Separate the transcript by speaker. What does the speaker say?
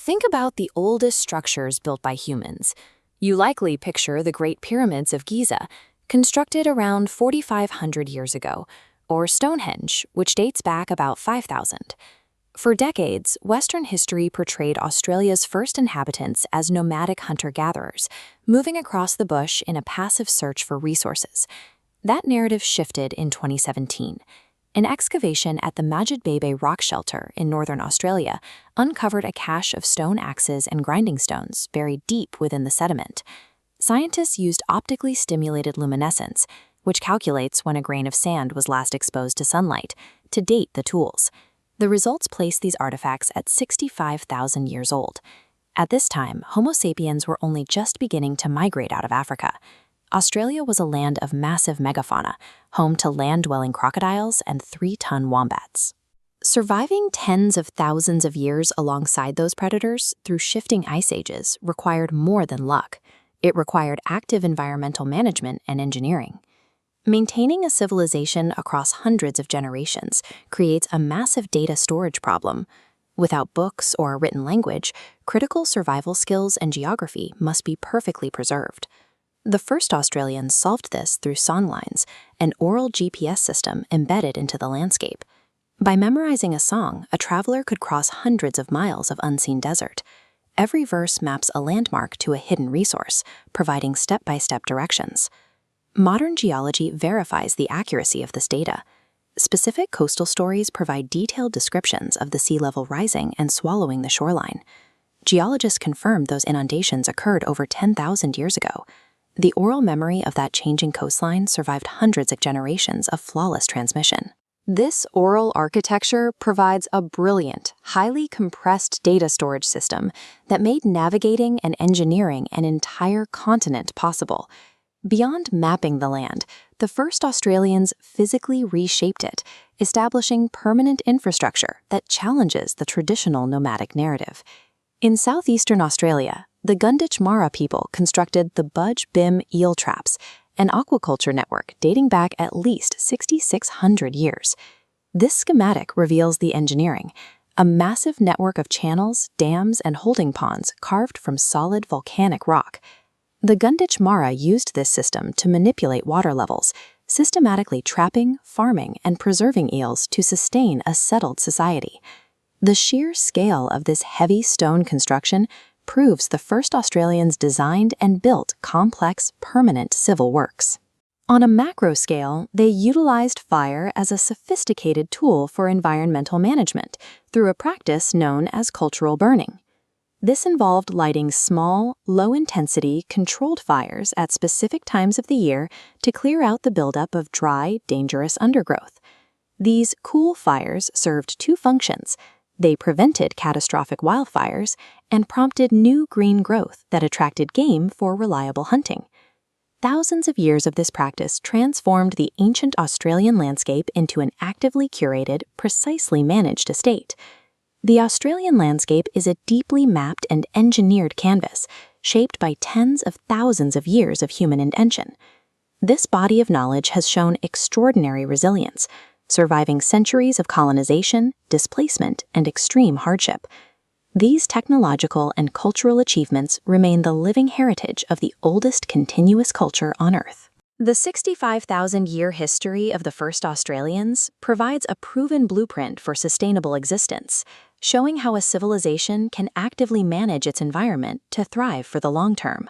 Speaker 1: Think about the oldest structures built by humans. You likely picture the Great Pyramids of Giza, constructed around 4,500 years ago, or Stonehenge, which dates back about 5,000. For decades, Western history portrayed Australia's first inhabitants as nomadic hunter-gatherers, moving across the bush in a passive search for resources. That narrative shifted in 2017. An excavation at the Majid Bebe rock shelter in northern Australia uncovered a cache of stone axes and grinding stones buried deep within the sediment. Scientists used optically stimulated luminescence, which calculates when a grain of sand was last exposed to sunlight, to date the tools. The results place these artifacts at 65,000 years old. At this time, Homo sapiens were only just beginning to migrate out of Africa. Australia was a land of massive megafauna, home to land-dwelling crocodiles and 3-ton wombats. Surviving tens of thousands of years alongside those predators through shifting ice ages required more than luck. It required active environmental management and engineering. Maintaining a civilization across hundreds of generations creates a massive data storage problem. Without books or a written language, critical survival skills and geography must be perfectly preserved. The first Australians solved this through songlines, an oral GPS system embedded into the landscape. By memorizing a song, a traveler could cross hundreds of miles of unseen desert. Every verse maps a landmark to a hidden resource, providing step-by-step directions. Modern geology verifies the accuracy of this data. Specific coastal stories provide detailed descriptions of the sea level rising and swallowing the shoreline. Geologists confirmed those inundations occurred over 10,000 years ago. The oral memory of that changing coastline survived hundreds of generations of flawless transmission. This oral architecture provides a brilliant, highly compressed data storage system that made navigating and engineering an entire continent possible. Beyond mapping the land, the first Australians physically reshaped it, establishing permanent infrastructure that challenges the traditional nomadic narrative. In southeastern Australia, the Gunditj Mara people constructed the Budge Bim eel traps, an aquaculture network dating back at least 6,600 years. This schematic reveals the engineering, a massive network of channels, dams, and holding ponds carved from solid volcanic rock. The Gunditj Mara used this system to manipulate water levels, systematically trapping, farming, and preserving eels to sustain a settled society. The sheer scale of this heavy stone construction proves the first Australians designed and built complex, permanent civil works. On a macro scale, they utilized fire as a sophisticated tool for environmental management through a practice known as cultural burning. This involved lighting small, low-intensity, controlled fires at specific times of the year to clear out the buildup of dry, dangerous undergrowth. These cool fires served two functions. They prevented catastrophic wildfires and prompted new green growth that attracted game for reliable hunting. Thousands of years of this practice transformed the ancient Australian landscape into an actively curated, precisely managed estate. The Australian landscape is a deeply mapped and engineered canvas, shaped by tens of thousands of years of human intention. This body of knowledge has shown extraordinary resilience, surviving centuries of colonization, displacement, and extreme hardship. These technological and cultural achievements remain the living heritage of the oldest continuous culture on Earth. The 65,000-year history of the first Australians provides a proven blueprint for sustainable existence, showing how a civilization can actively manage its environment to thrive for the long term.